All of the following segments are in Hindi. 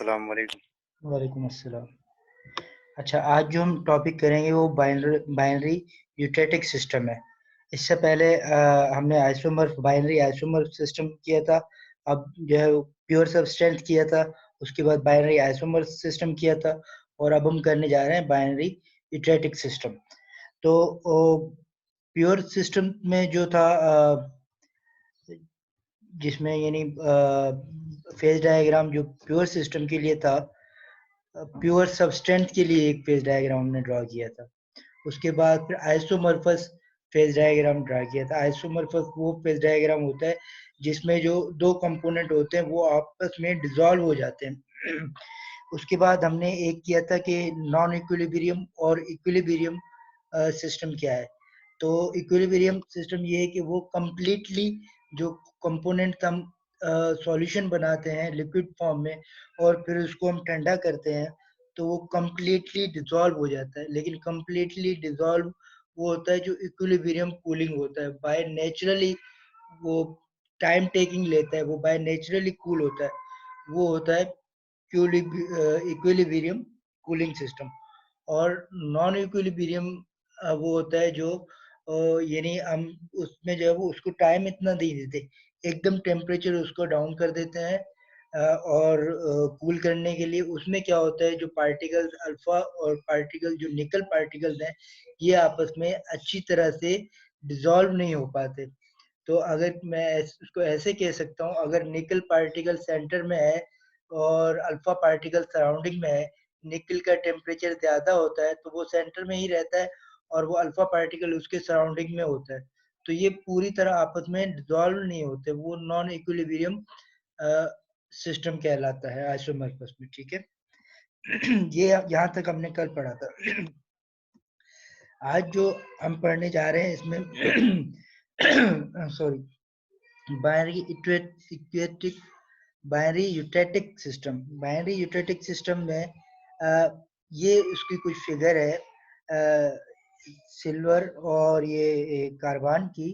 अस्सलाम वालेकुम। वालेकुम अस्सलाम। अच्छा, आज जो हम टॉपिक करेंगे वो बाइनरी यूटेटिक सिस्टम है। इससे पहले हमने आइसोमर्फ बाइनरी आइसोमर्फ सिस्टम किया था। अब जो है प्योर सबस्टेंस किया था। उसके बाद बाइनरी आइसोमर्फ सिस्टम किया था और अब हम करने जा रहे हैं बाइनरी यूटेटिक सिस्टम। तो प्योर सिस्टम में जो था जिसमें यानी फेज डायग्राम जो प्योर सिस्टम के लिए था, प्योर सब्सटेंस के लिए एक फेज डायग्राम हमने ड्रॉ किया था। उसके बाद फिर आइसोमर्फस फेज डायग्राम ड्रा किया था। आइसोमर्फस वो फेज डायग्राम होता है जिसमें जो दो कंपोनेंट होते हैं वो आपस में डिसॉल्व हो जाते हैं। उसके बाद हमने एक किया था कि नॉन इक्विलिब्रियम और इक्विलिब्रियम सिस्टम क्या है। तो इक्विलिब्रियम सिस्टम ये है कि वो कंप्लीटली जो कंपोनेंट हम सॉल्यूशन बनाते हैं लिक्विड फॉर्म में और फिर उसको हम ठंडा करते हैं तो वो कंप्लीटली डिसॉल्व हो जाता है। लेकिन कंप्लीटली डिसॉल्व वो होता है जो इक्विलिब्रियम कूलिंग होता है। बाय नेचुरली वो टाइम टेकिंग लेता है, वो बाय नेचुरली कूल होता है। वो होता है इक्विलिब्रियम कूलिंग सिस्टम। और नॉन इक्विलिब्रियम वो होता है जो यानी हम उसमें जो है वो उसको टाइम इतना नहीं देते, एकदम टेम्परेचर उसको डाउन कर देते हैं। और कूल करने के लिए उसमें क्या होता है, जो पार्टिकल्स अल्फा और पार्टिकल जो निकल पार्टिकल्स हैं ये आपस में अच्छी तरह से डिसॉल्व नहीं हो पाते। तो अगर मैं उसको ऐसे कह सकता हूँ, अगर निकल पार्टिकल सेंटर में है और अल्फा पार्टिकल सराउंडिंग में है, निकल का टेम्परेचर ज़्यादा होता है तो वो सेंटर में ही रहता है और वो अल्फा पार्टिकल उसके सराउंडिंग में होता है। तो ये पूरी तरह आपस में डिसॉल्व नहीं होते, वो नॉन इक्विलिब्रियम सिस्टम कहलाता है आइसोमर्फस में। ठीक है। ये यहाँ तक हमने कल पढ़ा था। आज जो हम पढ़ने जा रहे हैं इसमें sorry, binary eutectic binary eutectic system. Binary eutectic system में ये उसकी कुछ फिगर है सिल्वर और ये कार्बन की।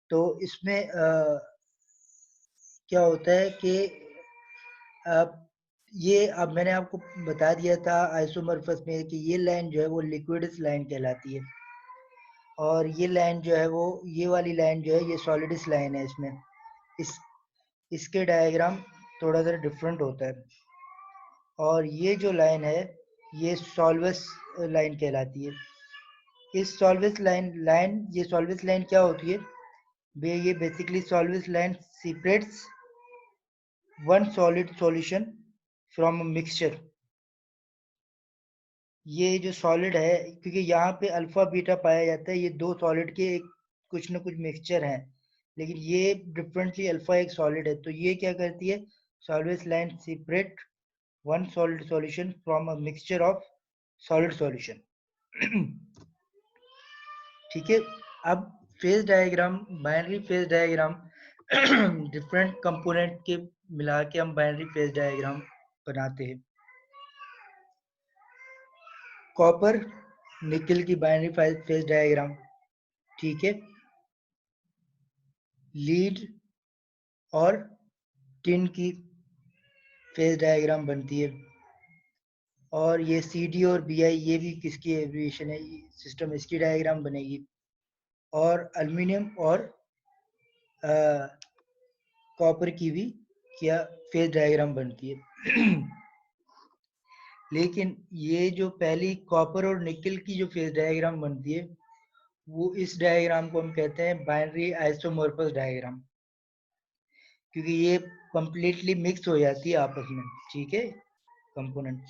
तो इसमें क्या होता है कि ये अब मैंने आपको बता दिया था आइसोमर्फस में कि ये लाइन जो है वो लिक्विडस लाइन कहलाती है और ये लाइन जो है वो ये वाली लाइन जो है ये सॉलिडस लाइन है। इसमें इस इसके डायग्राम थोड़ा सा डिफरेंट होता है और ये जो लाइन है ये सॉल्वस लाइन कहलाती है। इस सॉल्वस लाइन क्या होती है? ये basically solvus line separates one solid solution from a mixture. ये जो सॉलिड है, क्योंकि यहाँ पे अल्फा बीटा पाया जाता है, ये दो सॉलिड के एक कुछ न कुछ मिक्सचर हैं, लेकिन ये डिफरेंटली अल्फा एक सॉलिड है। तो ये क्या करती है, solvus line separate one solid solution from a mixture of solid solution. ठीक है। अब phase diagram, binary phase diagram different component के मिला के हम बाइनरी फेज डायग्राम बनाते हैं। कॉपर निकल की बाइनरी फेज डायग्राम। ठीक है। लीड और टिन की फेज डायग्राम बनती है। और ये सी डी और बी आई ये भी किसकी एब्रिविएशन है, सिस्टम इसकी डायग्राम बनेगी। और एल्यूमिनियम और कॉपर की भी क्या फेज डायग्राम बनती है। लेकिन ये जो पहली कॉपर और निकल की जो फेज डायग्राम बनती है वो इस डायग्राम को हम कहते हैं बाइनरी आइसोमॉर्फस डायग्राम, क्योंकि ये कंप्लीटली मिक्स हो जाती है आपस में। ठीक है, कंपोनेंट,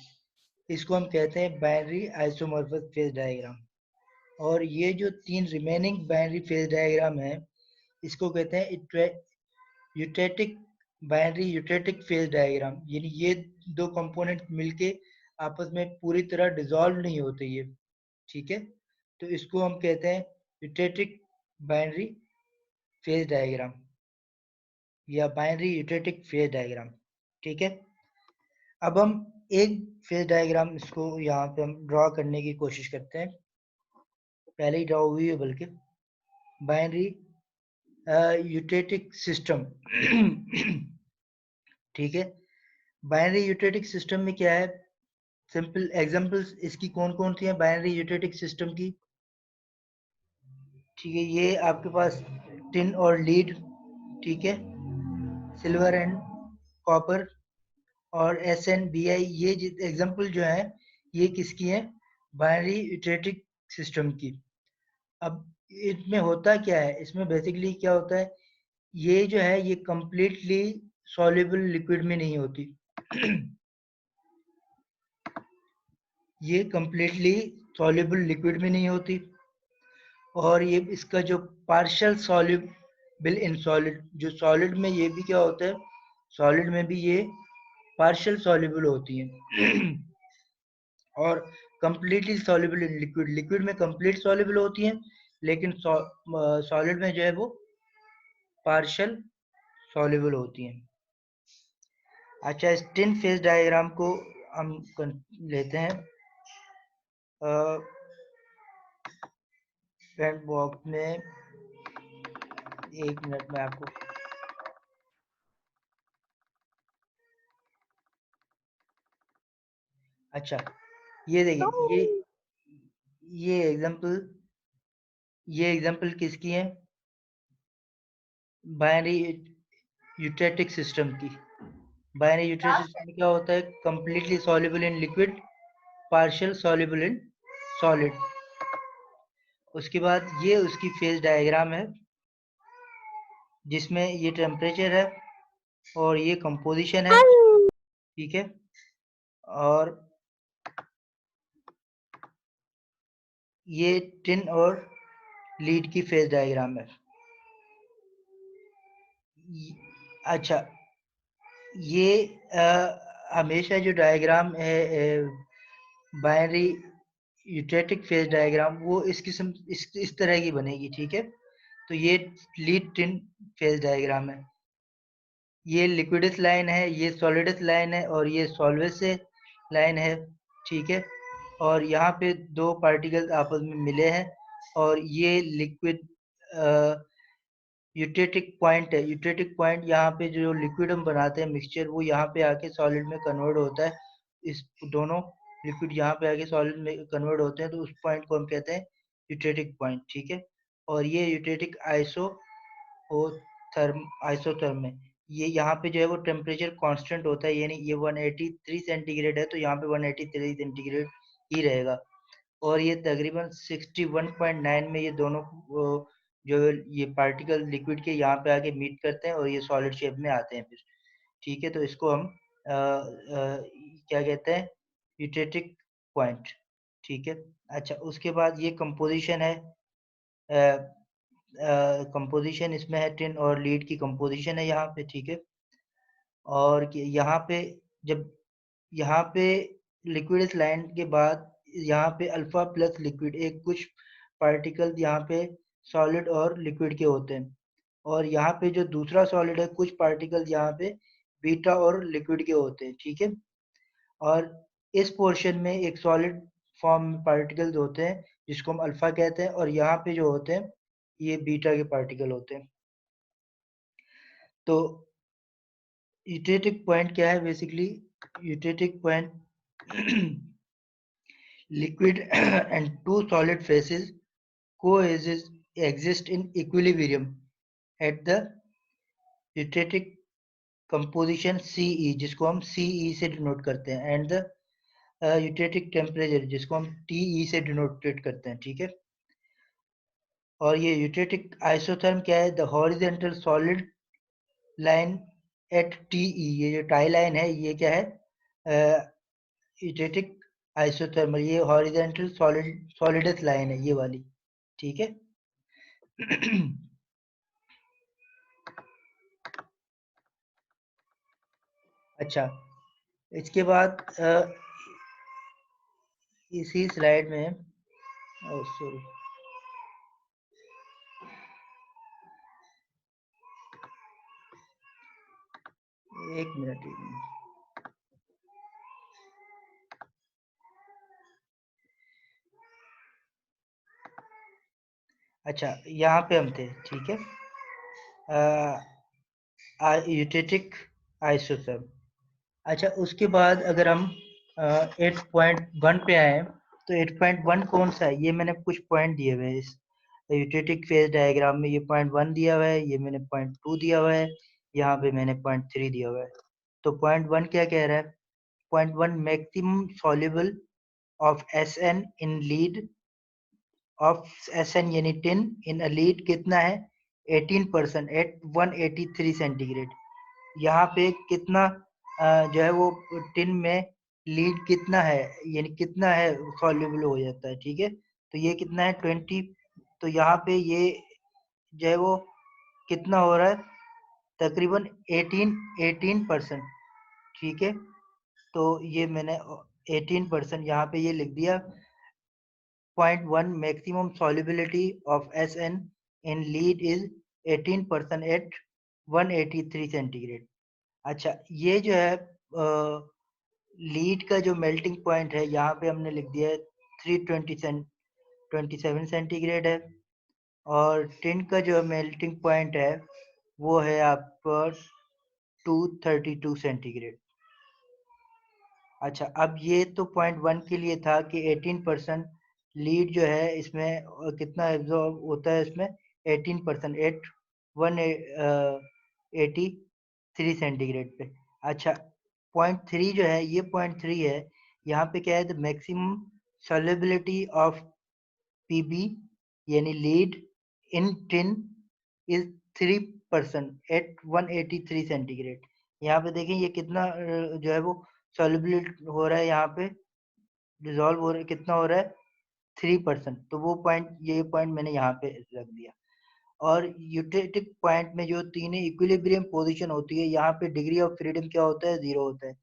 इसको हम कहते हैं बाइनरी आइसोमॉर्फस फेज डायग्राम। और ये जो तीन रिमेनिंग बाइनरी फेज डायग्राम है इसको कहते हैं eutectic binary eutectic phase diagram. यानी ये दो कंपोनेंट मिलके आपस में पूरी तरह डिसॉल्व नहीं होते ये। ठीक है, तो इसको हम कहते हैं यूटेटिक बाइनरी फेज डायग्राम या बाइनरी यूटेटिक फेज डायग्राम। ठीक है। अब हम एक फेज डायग्राम इसको यहाँ पे हम ड्रॉ करने की कोशिश करते हैं। पहले ही ड्रॉ हुई है बल्कि, बाइनरी यूटेटिक सिस्टम। ठीक है। बाइनरी यूटेटिक सिस्टम में क्या है, सिंपल एग्जांपल्स इसकी कौन कौन सी हैं बाइनरी यूटेटिक सिस्टम की। ठीक है, ये आपके पास टिन और लीड, ठीक है, सिल्वर एंड कॉपर और SN BI, ये एग्जांपल जो है ये किसकी है, बाइनरी यूटेटिक सिस्टम की। अब इसमें होता क्या है, इसमें बेसिकली क्या होता है, ये जो है ये कंप्लीटली सॉल्युबल लिक्विड में नहीं होती। ये कंप्लीटली सॉल्युबल लिक्विड में नहीं होती, और ये इसका जो पार्शियल सॉल्युबल इन सॉलिड, जो सॉलिड में ये भी क्या होता है, सॉलिड में भी ये पार्शियल सॉल्युबल होती हैं। और completely soluble in liquid, liquid में कंप्लीट सॉल्युबल होती हैं, लेकिन सॉलिड में जो है वो पार्शियल सॉल्युबल होती हैं। अच्छा, इस टिन फेज डायग्राम को हम लेते हैं पेंट बॉक्स में, एक मिनट में आपको। अच्छा, ये देखिए, ये एग्जांपल, ये एग्जांपल किसकी है, बाइनरी यूटेटिक सिस्टम की। बाइनरी यूटेटिक सिस्टम में क्या होता है, completely soluble in liquid, partial soluble in solid. उसके बाद ये उसकी फेज डायग्राम है, जिसमें ये टेम्परेचर है और ये कंपोजिशन है, ठीक है, और ये टिन और लीड की फेज डायग्राम है। अच्छा, ये हमेशा जो डायग्राम है बाइनरी यूटेटिक फेज डायग्राम, वो इस किस्म इस तरह की बनेगी, ठीक है। तो ये लीड टिन फेज डायग्राम है, ये लिक्विडस लाइन है, ये सॉलिडस लाइन है, और ये सॉल्वेस से लाइन है, ठीक है। और यहाँ पे दो पार्टिकल्स आपस में मिले हैं, और ये लिक्विड यूटेटिक पॉइंट है। यूटेटिक पॉइंट, यहाँ पे जो लिक्विड हम बनाते हैं मिक्सचर, वो यहाँ पे आके सॉलिड में कन्वर्ट होता है। इस दोनों लिक्विड यहाँ पे आके सॉलिड में कन्वर्ट होते हैं, तो उस पॉइंट को हम कहते हैं यूटेटिक पॉइंट, ठीक है। और ये यूटेटिक आइसोथर्म है। ये यहाँ पे जो है वो टेम्परेचर कांस्टेंट होता है, यानी ये 183 सेंटीग्रेड है, तो यहाँ पे 183 सेंटीग्रेड ही रहेगा। और ये तकरीबन 61.9 में ये दोनों जो ये पार्टिकल लिक्विड के यहाँ पे आके मीट करते हैं, और ये सॉलिड शेप में आते हैं फिर, ठीक है। तो इसको हम क्या कहते हैं, यूटेटिक पॉइंट, ठीक है। अच्छा, उसके बाद ये कंपोजिशन है, कंपोजिशन इसमें है, टिन और लीड की कंपोजिशन है यहाँ पे, ठीक है। और यहाँ पे जब यहाँ पे लिक्विड लाइन के बाद यहाँ पे अल्फा प्लस लिक्विड, एक कुछ पार्टिकल यहाँ पे सॉलिड और लिक्विड के होते हैं, और यहाँ पे जो दूसरा सॉलिड है, कुछ पार्टिकल यहाँ पे बीटा और लिक्विड के होते हैं, ठीक है। और इस पोर्शन में एक सॉलिड फॉर्म में पार्टिकल्स होते हैं, जिसको हम अल्फा कहते हैं, और यहाँ पे जो होते हैं ये बीटा के पार्टिकल होते हैं। तो यूटेटिक पॉइंट क्या है, basically eutectic point, liquid and two solid phases exist in equilibrium at the eutectic composition CE, जिसको हम CE से डिनोट करते हैं, एंड द यूटेटिक टेम्परेचर, जिसको हम TE से डिनोटेट करते हैं, ठीक है। और ये यूटेटिक आइसोथर्म क्या है, the horizontal solid line at TE, ये जो टाई लाइन है ये क्या है, यूटेटिक आइसोथर्मल, ये हॉरिजेंटल सॉलिडस लाइन है ये वाली, ठीक है। अच्छा, इसके बाद इसी स्लाइड में, सॉरी, एक मिनट। अच्छा, यहाँ पे हम थे, ठीक है, यूटेटिक आइसोथर्म। अच्छा, उसके बाद अगर हम 8.1 पे आए तो 8.1 कौन सा है? ये मैंने कुछ पॉइंट दिए हुए हैं इस यूटेटिक फेज डायग्राम में। ये 0.1 दिया हुआ है, ये मैंने 0.2 दिया हुआ है, यहाँ पे मैंने 0.3 दिया हुआ है। तो 0.1 क्या कह रहा है? 0.1 maximum soluble of SN in lead of SN यानी टिन इन अ लीड कितना है? 18% एट 183 सेंटीग्रेड। यहाँ पे कितना जो है वो टिन में लीड कितना है, यानी कितना है सॉल्युबल हो जाता है, ठीक है। तो ये कितना है 20। तो यहाँ पे ये जो है वो कितना हो रहा है? तकरीबन 18%, ठीक है। तो ये मैंने 18% यहाँ पे ये लिख दिया। 0.1 maximum solubility of SN in lead is 18% at 183 centigrade. अच्छा, ये जो है लीड का जो मेल्टिंग पॉइंट है यहाँ पे हमने लिख दिया है 327 सेंटीग्रेड है, और टिन का जो मेल्टिंग पॉइंट है वो है आपका 232 सेंटीग्रेड। अच्छा, अब ये तो 0.1 के लिए था कि 18% लीड जो है इसमें कितना एब्जॉर्ब होता है इसमें? 18% एट 183 सेंटीग्रेड पे। अच्छा, 0.3 जो है, ये 0.3 है। यहाँ पे क्या है? The maximum solubility of PB यानी lead in tin is 3% at 183 centigrade. यहाँ पे देखें ये कितना जो है वो सॉल्युबल हो रहा है, यहाँ पे डिजोल्व हो रहा है, कितना हो रहा है? 3%। तो वो पॉइंट, ये पॉइंट मैंने यहाँ पे रख दिया। और यूटेटिक पॉइंट में जो तीन इक्विलिब्रियम पोजीशन होती है, यहाँ पे डिग्री ऑफ फ्रीडम क्या होता है? 0 होता है।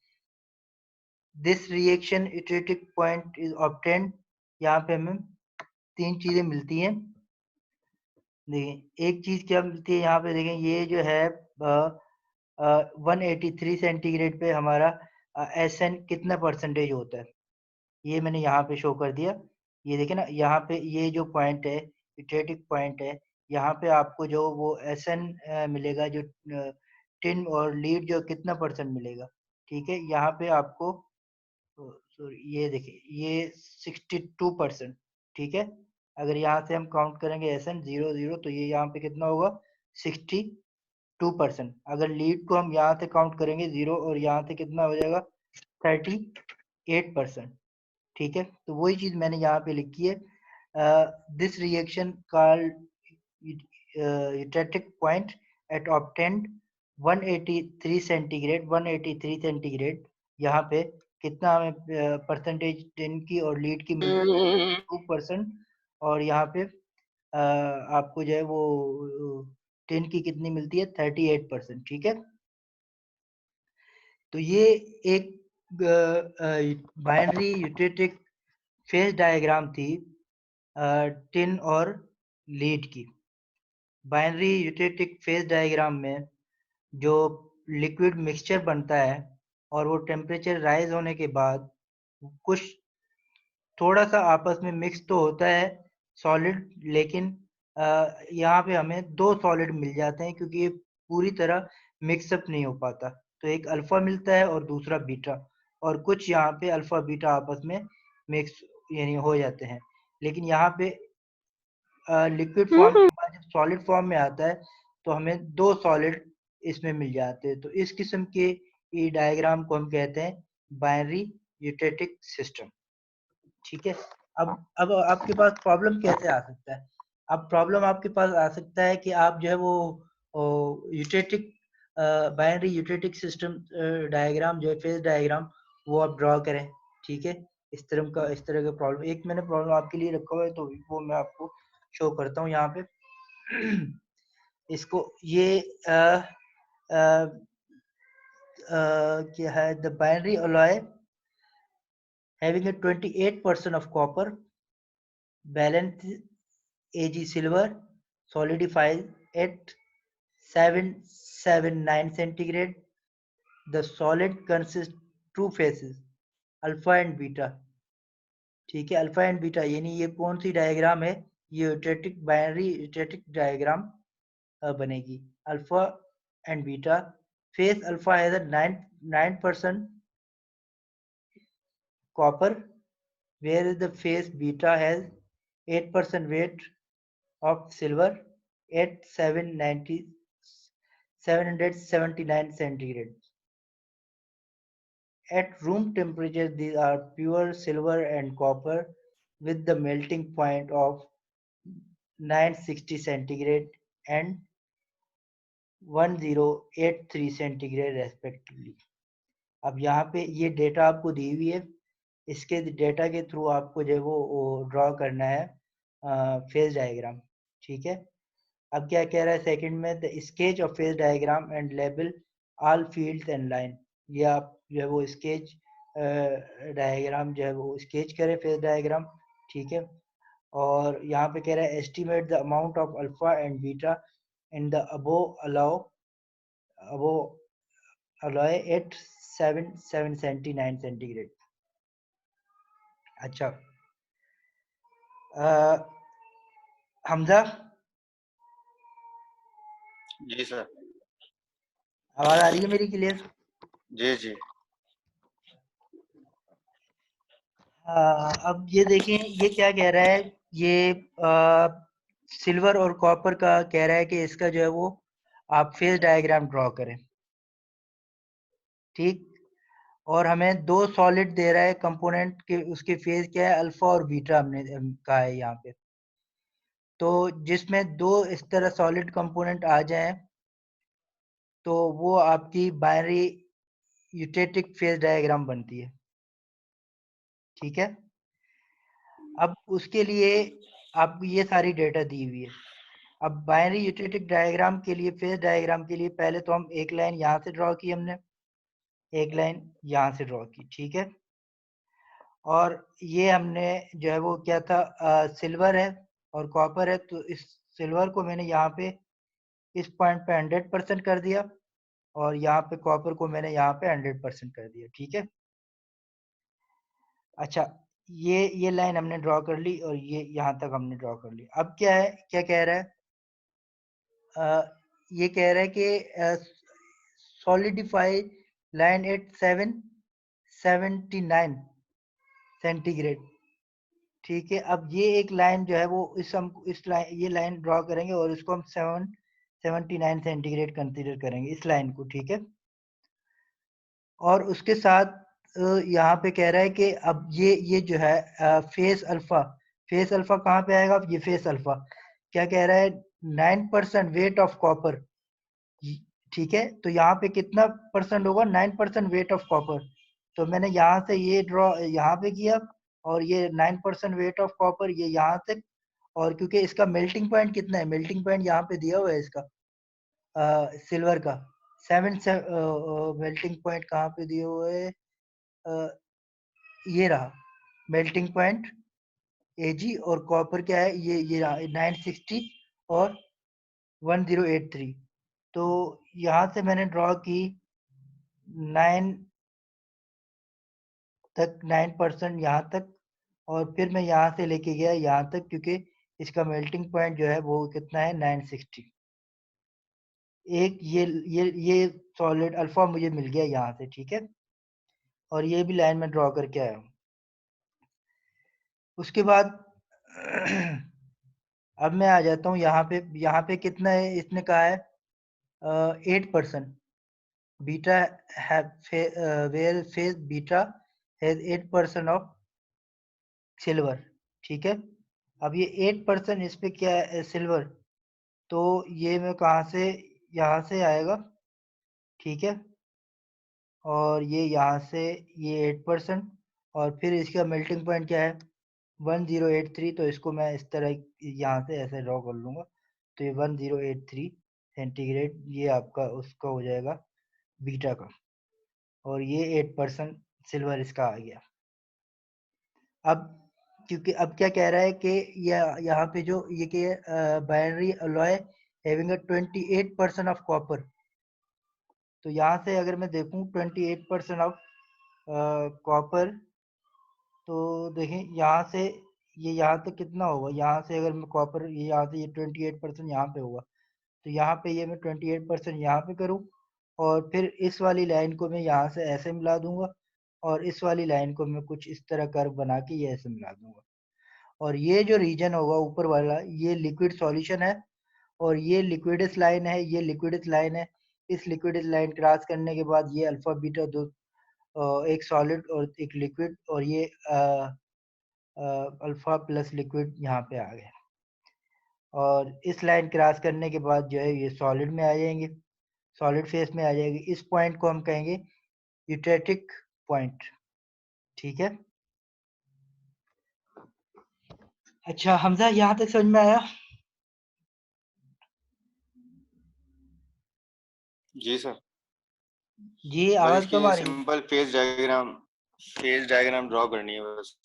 This reaction eutectic point is obtained. यहाँ पे हमें तीन चीजें मिलती हैं। देखिए, एक चीज क्या मिलती है यहाँ पे, देखें ये जो है 183 सेंटीग्रेड पे हमारा SN कितना परसेंटेज होता है, ये मैंने यहाँ पे शो कर दिया। ये देखें ना, यहाँ पे ये जो पॉइंट है, यूटेटिक पॉइंट है, यहाँ पे आपको जो वो SN मिलेगा, जो टिन और लीड जो कितना परसेंट मिलेगा, ठीक है। यहाँ पे आपको सॉरी, ये देखिए ये 62%, ठीक है। अगर यहाँ से हम काउंट करेंगे SN 0 0, तो ये यहाँ पे कितना होगा? 62%। अगर लीड को हम यहाँ से काउंट करेंगे 0, और यहाँ से कितना हो जाएगा? 38%, ठीक है। तो वही चीज मैंने यहाँ पे लिखी है। This reaction called eutectic point at obtained 183 centigrade. 183 centigrade यहाँ पे कितना हमें परसेंटेज टिन की और लीड की मिलती है? 2%। और यहाँ पे आपको जो है वो टिन की कितनी मिलती है? 38%, ठीक है। तो ये एक बाइनरी यूटेटिक फेज डायग्राम थी टिन और लीड की। बाइनरी यूटेटिक फेज डायग्राम में जो लिक्विड मिक्सचर बनता है और वो टेम्परेचर राइज होने के बाद कुछ थोड़ा सा आपस में मिक्स तो होता है सॉलिड, लेकिन यहाँ पे हमें दो सॉलिड मिल जाते हैं क्योंकि ये पूरी तरह मिक्सअप नहीं हो पाता। तो एक अल्फा मिलता है और दूसरा बीटा, और कुछ यहाँ पे अल्फा बीटा आपस में मिक्स यानी हो जाते हैं। लेकिन यहाँ पे लिक्विड फॉर्म के बाद जब सॉलिड फॉर्म में आता है तो हमें दो सॉलिड इसमें मिल जाते हैं। तो इस किस्म के ये डायग्राम को हम कहते हैं बाइनरी यूटेटिक सिस्टम, ठीक है। अब आपके पास प्रॉब्लम कैसे आ सकता है? अब प्रॉब्लम आपके पास आ सकता है कि आप जो है वो eutectic binary eutectic system diagram जो है फेज डायग्राम वो आप ड्रॉ करें, ठीक है। इस तरह का प्रॉब्लम एक मैंने प्रॉब्लम आपके लिए रखा हुआ है, तो वो मैं आपको शो करता हूँ यहाँ पे। इसको ये क्या है? The binary alloy having a 28% of copper, balance Ag silver, solidifies at 779 centigrade. The solid consists two phases, alpha and beta, ठीक है। अल्फा एंड बीटा यानी ये कौन सी डायग्राम है? ये यूटेटिक बाइनरी यूटेटिक डायग्राम बनेगी। Alpha and beta phase alpha has a 9% copper, whereas the phase beta has 8% weight of silver at 779 centigrade. At room temperature, these are pure silver and copper with the melting point of 960 centigrade and 1083 centigrade respectively. अब यहाँ पे ये डेटा आपको दी हुई है, इसके डेटा के थ्रू आपको जो है वो ड्रॉ करना है फेज डायग्राम, ठीक है। अब क्या कह रहा है सेकंड में, the sketch of phase diagram and label all fields and line. ये आप जो है वो स्केच डायग्राम जो है वो स्केच करें फेज डायग्राम, ठीक है। और यहाँ पे कह रहा है estimate the amount of alpha and beta in the above alloy at 779 centigrade. अच्छा, हमजा जी सर। आवाज आ रही है मेरी क्लियर? जी जी। अब ये देखें ये क्या कह रहा है, ये सिल्वर और कॉपर का कह रहा है कि इसका जो है वो आप फेज डायग्राम ड्रॉ करें, ठीक। और हमें दो सॉलिड दे रहा है कंपोनेंट के, उसके फेज क्या है, अल्फा और बीटा हमने कहा है यहाँ पे। तो जिसमें दो इस तरह सॉलिड कंपोनेंट आ जाएं तो वो आपकी बाइनरी यूटेटिक फेज डायग्राम बनती है, ठीक है। अब उसके लिए आपको ये सारी डेटा दी हुई है। अब बाइनरी यूटेटिक डायग्राम के लिए, फेज डायग्राम के लिए पहले तो हम एक लाइन यहाँ से ड्रॉ की, हमने एक लाइन यहाँ से ड्रॉ की, ठीक है। और ये हमने जो है वो क्या था, सिल्वर है और कॉपर है, तो इस सिल्वर को मैंने यहाँ पे इस पॉइंट पे 100% कर दिया और यहाँ पे कॉपर को मैंने यहाँ पे 100% कर दिया, ठीक है। अच्छा, ये लाइन हमने ड्रॉ कर ली और ये यहाँ तक हमने ड्रॉ कर ली। अब क्या है, क्या कह रहा है, ये कह रहा है कि सॉलिडिफाई लाइन एट 779 सेंटीग्रेड, ठीक है। अब ये एक लाइन जो है वो इस लाइन, ये लाइन ड्रॉ करेंगे और इसको हम 779 सेंटीग्रेड कंसीडर करेंगे इस लाइन को, ठीक है। और उसके साथ यहाँ पे कह रहा है कि अब ये जो है फेस अल्फा, फेस अल्फा कहाँ पे आएगा, अब ये फेस अल्फा क्या कह रहा है, 9% वेट ऑफ कॉपर, ठीक है। तो यहाँ पे कितना परसेंट होगा, 9% वेट ऑफ कॉपर। तो मैंने यहाँ से ये ड्रॉ यहाँ पे किया और ये 9% वेट ऑफ कॉपर ये यहाँ से, और क्योंकि इसका मेल्टिंग पॉइंट कितना है, मेल्टिंग पॉइंट यहाँ पे दिया हुआ है इसका सिल्वर का 7 मेल्टिंग पॉइंट कहाँ पे दिए हुए है, ये रहा मेल्टिंग पॉइंट एजी, और कॉपर क्या है, ये रहा 960 और 1083। तो यहाँ से मैंने ड्रॉ की 9 तक, 9% यहाँ तक, और फिर मैं यहाँ से लेके गया यहाँ तक, क्योंकि इसका मेल्टिंग पॉइंट जो है वो कितना है, 960। एक ये सॉलिड अल्फा मुझे मिल गया यहाँ से, ठीक है। और ये भी लाइन में ड्रॉ करके आया हूँ। उसके बाद अब मैं आ जाता हूँ यहाँ पे कितना है, इसने कहा है 8%, beta where phase beta has 8% of silver, ठीक है। अब ये 8% इस पे क्या है, सिल्वर, तो ये मैं कहाँ से, यहाँ से आएगा, ठीक है। और ये यहाँ से ये 8%, और फिर इसका मेल्टिंग पॉइंट क्या है, 1083। तो इसको मैं इस तरह यहाँ से ऐसे ड्रॉ कर लूँगा, तो ये 1083 सेंटीग्रेड ये आपका उसका हो जाएगा बीटा का, और ये 8% सिल्वर इसका आ गया। अब क्योंकि अब क्या कह रहा है कि यहाँ पे जो ये कि binary alloy having a 28% of copper, तो यहाँ से अगर मैं देखूं 28% ऑफ कॉपर, तो देखें यहाँ से ये यहाँ तक कितना होगा, यहाँ से अगर मैं कॉपर ये यहाँ से ये 28% यहाँ पे होगा, तो यहाँ पे ये मैं 28% यहाँ पे करूँ और फिर इस वाली लाइन को मैं यहाँ से ऐसे मिला दूंगा और इस वाली लाइन को मैं कुछ इस तरह कर्व बना के ये ऐसे मिला दूंगा। और ये जो रीजन होगा ऊपर वाला, ये लिक्विड सॉल्यूशन है और ये लिक्विडस लाइन है, ये लिक्विडस लाइन है। इस लिक्विडस लाइन क्रॉस करने के बाद ये अल्फा बीटा दो, एक सॉलिड और एक लिक्विड, और ये अल्फा प्लस लिक्विड यहाँ पे आ गया। और इस लाइन क्रॉस करने के बाद जो है ये सॉलिड में आ जाएंगे, सॉलिड फेस में आ जाएगी। इस पॉइंट को हम कहेंगे यूटेटिक पॉइंट। ठीक है। अच्छा हमजा, यहाँ तक समझ में आया? जी सर। जी बस आवाज इसकी कम आ रही है। सिंपल फेज डायग्राम ड्रॉ करनी है बस,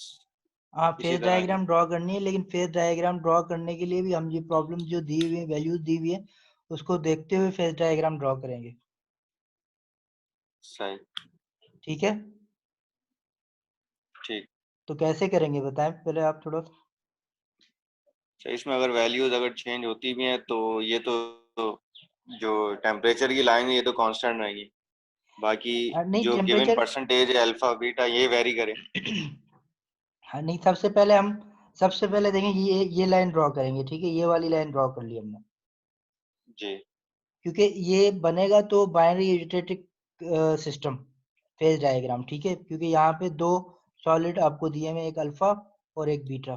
हाँ इसी फेज तरह की। डायग्राम ड्रॉ करनी है, लेकिन फेज डायग्राम ड्रॉ करने के लिए भी हम ये प्रॉब्लम जो दी हुई है, वैल्यूज दी हुई है, उसको देखते हुए फेज डायग्राम ड्रॉ करेंगे। सही। ठीक है। ठीक। तो कैसे करेंगे बताएं पहले आप थोड़ा। सही, इसमें अगर वैल्यूज अगर चेंज होती भी हैं तो ये तो जो टेम्परेचर की लाइन है ये तो कांस्टेंट रहेगी, बाकी नहीं जो गिवन टेम्परेचर परसेंटेज है अल्फा बीटा ये वेरी करे। हाँ नहीं, सबसे पहले देखें ये लाइन ड्रॉ करेंगे। ठीक है, ये वाली लाइन ड्रॉ कर ली हमने, जी। क्योंकि ये बनेगा तो बाइनरी यूनिटेटिक सिस्टम फेज डायग्राम। ठीक है, क्योंकि यहाँ पे दो सॉलिड आपको दिए हुए, एक अल्फा और एक बीटा।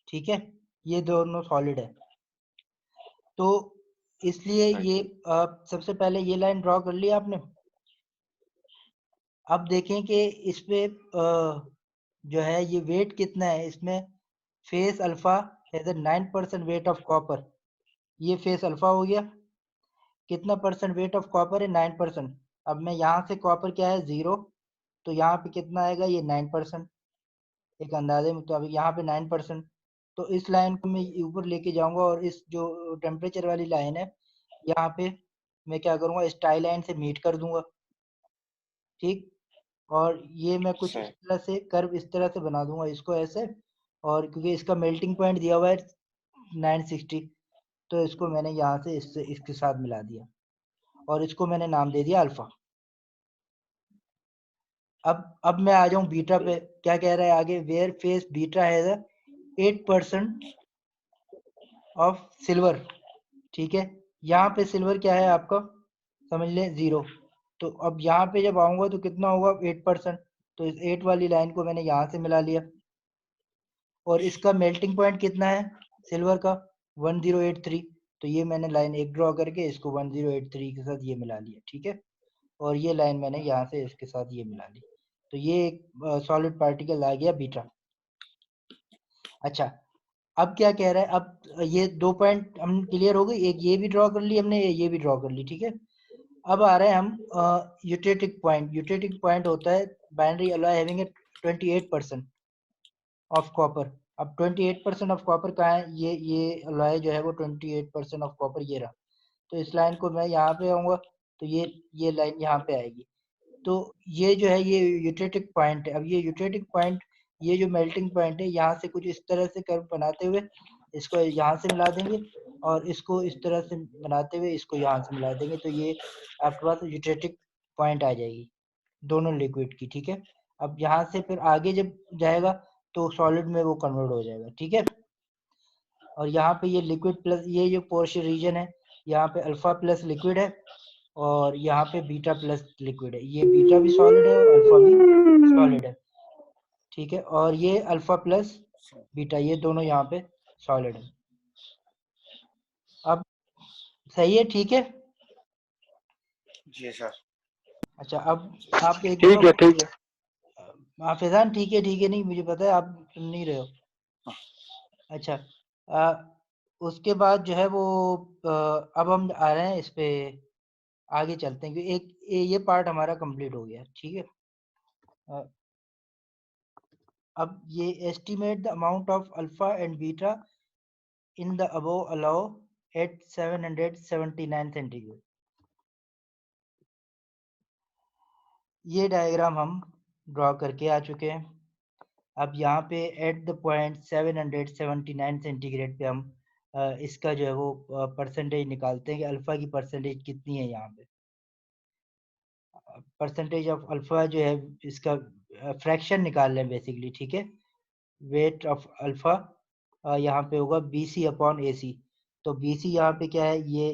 ठीक है, ये दोनों सॉलिड है, तो इसलिए सही। ये सबसे पहले ये लाइन ड्रॉ कर ली आपने। अब देखें कि इस पे जो है ये वेट कितना है इसमें। Face alpha has a 9% weight of copper. ये फेस अल्फा हो गया। कितना परसेंट वेट ऑफ कॉपर है? 9%। अब मैं यहाँ से कॉपर क्या है 0, तो यहाँ पे कितना आएगा? ये 9%, एक अंदाजे में। तो अभी यहाँ पे 9%, तो इस लाइन को मैं ऊपर लेके जाऊंगा और इस जो टेम्परेचर वाली लाइन है यहाँ पे मैं क्या करूंगा, इस टाई लाइन से मीट कर दूंगा। ठीक। और ये मैं कुछ इस सही। तरह से कर्व इस तरह से बना दूंगा इसको ऐसे। और क्योंकि इसका मेल्टिंग पॉइंट दिया हुआ है 960, तो इसको मैंने यहाँ से इससे इसके साथ मिला दिया और इसको मैंने नाम दे दिया अल्फा। अब मैं आ जाऊं बीटा पे। क्या कह रहा है आगे? वेयर फेस बीटा है 8% ऑफ सिल्वर। ठीक है, यहाँ पे सिल्वर क्या है आपका, समझ लें 0। तो अब यहाँ पे जब आऊंगा तो कितना होगा? 8%। तो इस 8 वाली लाइन को मैंने यहाँ से मिला लिया। और इसका मेल्टिंग पॉइंट कितना है सिल्वर का? 1083। तो ये मैंने लाइन एक ड्रॉ करके इसको 1083 के साथ ये मिला लिया। ठीक है, और ये लाइन मैंने यहाँ से इसके साथ ये मिला ली। तो ये एक सॉलिड पार्टिकल आ गया बीटा। अच्छा, अब क्या कह रहा है? अब ये 2 पॉइंट हम क्लियर हो गई, एक ये भी ड्रॉ कर ली हमने, ये भी ड्रॉ कर ली। ठीक है, अब आ रहे हैं हम यूटेटिक पॉइंट। यूटेटिक पॉइंट होता है binary alloy having a 28% of copper. अब 28% ऑफ कॉपर कहाँ है? ये अलॉय जो है वो 28% ऑफ कॉपर ये रहा। तो इस लाइन को मैं यहाँ पे आऊंगा तो ये लाइन यहाँ पे आएगी। तो ये जो है ये यूटेटिक पॉइंट है। अब ये यूटेटिक पॉइंट, ये जो मेल्टिंग पॉइंट है, यहाँ से कुछ इस तरह से कर्व बनाते हुए इसको यहाँ से मिला देंगे और इसको इस तरह से बनाते हुए इसको यहाँ से मिला देंगे। तो ये आपके पास यूटेटिक पॉइंट आ जाएगी दोनों लिक्विड की। ठीक है, अब यहाँ से फिर आगे जब जाएगा तो सॉलिड में वो कन्वर्ट हो जाएगा। ठीक है, और यहाँ पे ये लिक्विड प्लस ये जो पोर्शन रीजन है, यहाँ पे अल्फा प्लस लिक्विड है और यहाँ पे बीटा प्लस लिक्विड है। ये बीटा भी सॉलिड है और अल्फा भी सॉलिड है। ठीक है, और ये अल्फा प्लस बीटा ये दोनों यहाँ पे सॉलिड है। अब सही है? ठीक है। जी सर। अच्छा, अब आप एक ठीक है, दफा ठीक है। फैजान, ठीक है नहीं, मुझे पता है आप सुन नहीं रहे हो। अच्छा, आ, उसके बाद जो है वो अब हम आ रहे हैं इस पे, आगे चलते हैं क्योंकि ये पार्ट हमारा कंप्लीट हो गया। ठीक है, अ, अब ये estimate the amount of alpha and beta in the above alloy at 779 centigrade. ये डायग्राम हम ड्रॉ करके आ चुके हैं। अब यहाँ पे एट द पॉइंट 779 सेंटीग्रेड पे हम इसका जो है वो परसेंटेज निकालते हैं कि अल्फा की परसेंटेज कितनी है यहाँ पे। परसेंटेज ऑफ अल्फा जो है इसका फ्रैक्शन निकाल लें बेसिकली, ठीक है। वेट ऑफ अल्फा यहाँ पे होगा BC अपॉन AC। तो BC यहाँ पे क्या है, ये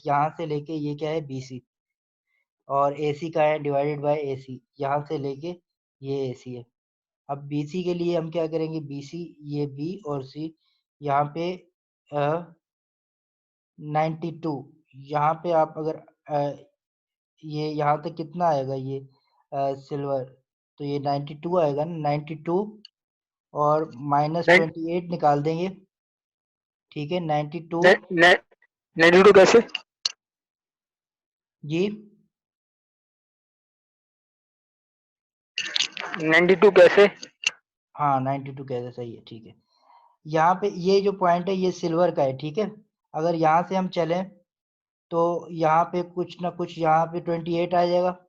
यहाँ से लेके ये क्या है BC, और AC का है डिवाइडेड बाय AC, यहाँ से लेके ये AC है। अब BC के लिए हम क्या करेंगे, BC ये B और C यहाँ पे 92, यहाँ पे आप अगर ये यहाँ तक कितना आएगा ये सिल्वर, तो ये 92 आएगा ना, 92 और माइनस नाइन 28 निकाल देंगे, ठीक है। 92 92 कैसे? जी 92 कैसे? हाँ 92 कैसे, सही है, ठीक है। यहाँ पे ये जो पॉइंट है ये सिल्वर का है, ठीक है। अगर यहाँ से हम चलें तो यहाँ पे कुछ ना कुछ यहाँ पे 28 आ जाएगा,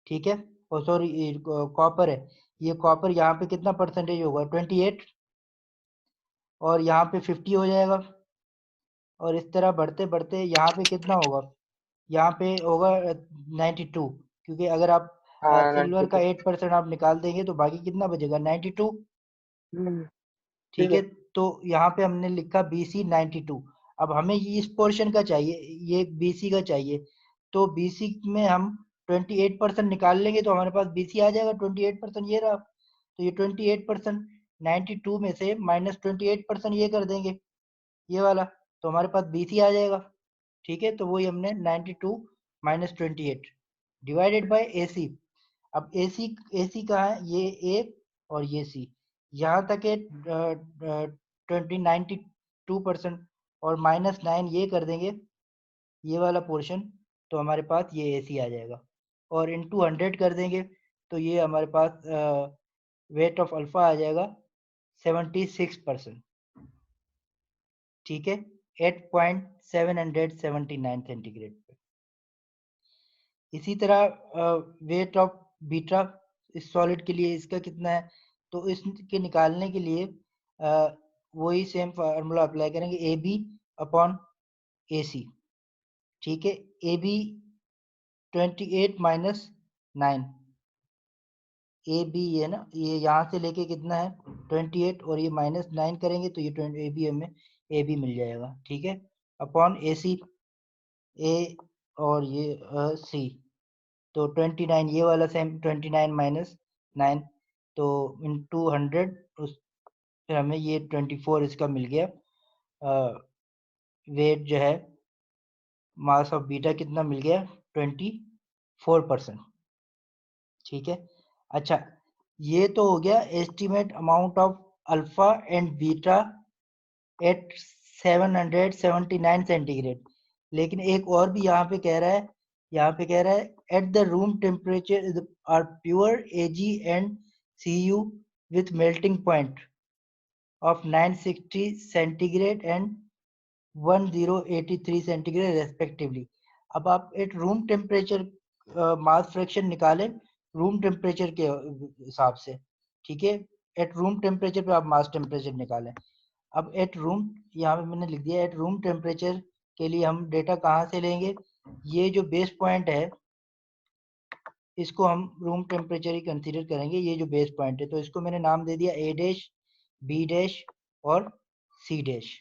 ठीक है। और सॉरी कॉपर है, ये कॉपर यहाँ पे कितना परसेंटेज होगा 28, और यहाँ पे 50 हो जाएगा, और इस तरह बढ़ते बढ़ते यहाँ पे कितना होगा, यहाँ पे होगा 92, क्योंकि अगर आप हाँ सिल्वर का 92। 8% आप निकाल देंगे तो बाकी कितना बचेगा 92, ठीक ठीक है। है। तो यहाँ पे हमने लिखा BC 92। अब हमें ये इस पोर्शन का चाहिए, ये BC का चाहिए, तो BC में हम 28% निकाल लेंगे तो हमारे पास BC आ जाएगा 28%, ये रहा। तो ये 28% 92 में से माइनस 28% ये कर देंगे, ये वाला, तो हमारे पास BC आ जाएगा, ठीक है। तो वही हमने 92 माइनस 28 डिवाइडेड बाय AC। अब AC कहाँ है, ये A और ये C, यहाँ तक है 92%, और -9 ये कर देंगे, ये वाला पोर्शन, तो हमारे पास ये AC आ जाएगा, और इनटू 100 कर देंगे तो ये हमारे पास वेट ऑफ अल्फा आ जाएगा 76%, ठीक है, 8.779 सेंटीग्रेड पे। इसी तरह वेट ऑफ बीटा इस सॉलिड के लिए इसका कितना है, तो इसके निकालने के लिए वही सेम फार्मूला अप्लाई करेंगे, A B upon A C, ठीक है। A B 28 minus 9, A B ये ना, ये यहाँ से लेके कितना है 28, और ये -9 करेंगे तो ये ए बी हमें ए बी मिल जाएगा, ठीक है, अपॉन ए सी, ए और ये सी, तो 29 ये वाला सेम 29 माइनस 9, तो इनटू 100 उस फिर हमें ये 24 इसका मिल गया। वेट जो है मास ऑफ बीटा कितना मिल गया 24%, ठीक है। अच्छा, ये तो हो गया estimate amount of alpha and beta at 779 centigrade. लेकिन एक और भी यहाँ पे कह रहा है, यहाँ पे कह रहा है at the room temperature are pure Ag and Cu with melting point of 960 centigrade and 1083 centigrade respectively. अब आप at room temperature mass fraction निकालें रूम टेम्परेचर के हिसाब से, ठीक है। एट रूम टेम्परेचर पे आप मास टेम्परेचर निकालें। अब एट रूम, यहाँ पे मैंने लिख दिया एट रूम टेम्परेचर के लिए हम डेटा कहाँ से लेंगे, ये जो बेस पॉइंट है इसको हम रूम टेम्परेचर ही कंसीडर करेंगे, ये जो बेस पॉइंट है, तो इसको मैंने नाम दे दिया A डैश, B डैश और C डैश।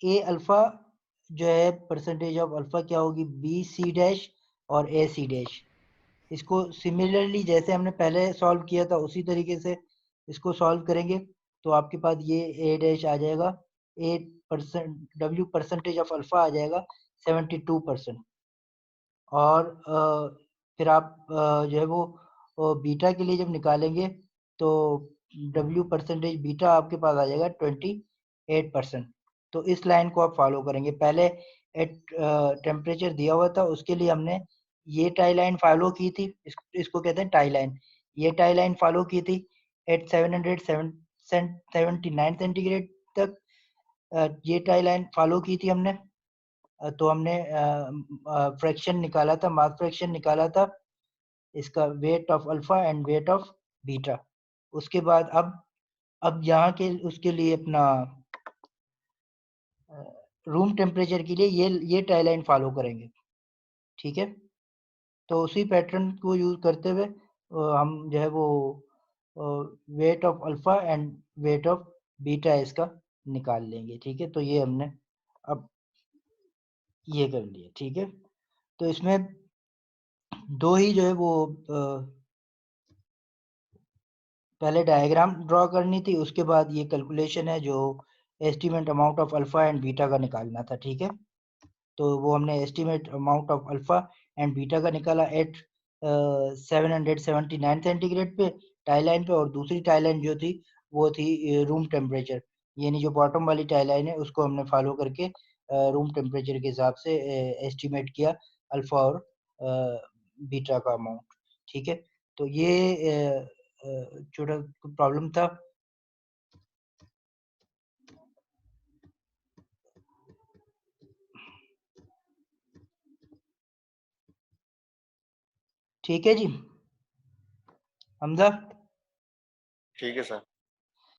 ए अल्फा जो है परसेंटेज ऑफ अल्फा क्या होगी BC डैश और AC डैश। इसको सिमिलरली जैसे हमने पहले सॉल्व किया था उसी तरीके से इसको सॉल्व करेंगे, तो आपके पास ये A डैश आ जाएगा, W परसेंटेज ऑफ अल्फा आ जाएगा 72%, और फिर आप जो है वो बीटा के लिए जब निकालेंगे तो W परसेंटेज बीटा आपके पास आ जाएगा 28%। तो इस लाइन को आप फॉलो करेंगे, पहले एट टेम्परेचर दिया हुआ था उसके लिए हमने ये टाई लाइन फॉलो की थी, इसको कहते हैं टाई लाइन, ये टाई लाइन फॉलो की थी एट 779 सेंटीग्रेड तक, ये टाई लाइन फॉलो की थी हमने। तो हमने फ्रैक्शन निकाला था, मास फ्रैक्शन निकाला था इसका weight of alpha and weight of beta. उसके बाद अब यहाँ के उसके लिए अपना रूम टेम्परेचर के लिए ये टाई लाइन फॉलो करेंगे, ठीक है। तो उसी पैटर्न को यूज करते हुए हम जो है वो weight of alpha and weight of beta इसका निकाल लेंगे। ठीक है, तो ये हमने अब ये कर लिया। ठीक है, तो इसमें दो ही जो है वो पहले डायग्राम ड्रॉ करनी थी, उसके बाद ये कैलकुलेशन है जो estimate amount of alpha and beta का निकालना था। ठीक है, तो वो हमने estimate amount of alpha and beta का निकाला एट 779 सेंटीग्रेड पे टाई लाइन पे, और दूसरी टाई लाइन जो थी वो थी रूम टेम्परेचर, यानी जो बॉटम वाली टाई लाइन है उसको हमने फॉलो करके रूम टेम्परेचर के हिसाब से एस्टिमेट किया अल्फा और बीटा का अमाउंट। ठीक है, तो ये छोटा प्रॉब्लम था। ठीक है जी हमजा। ठीक है सर।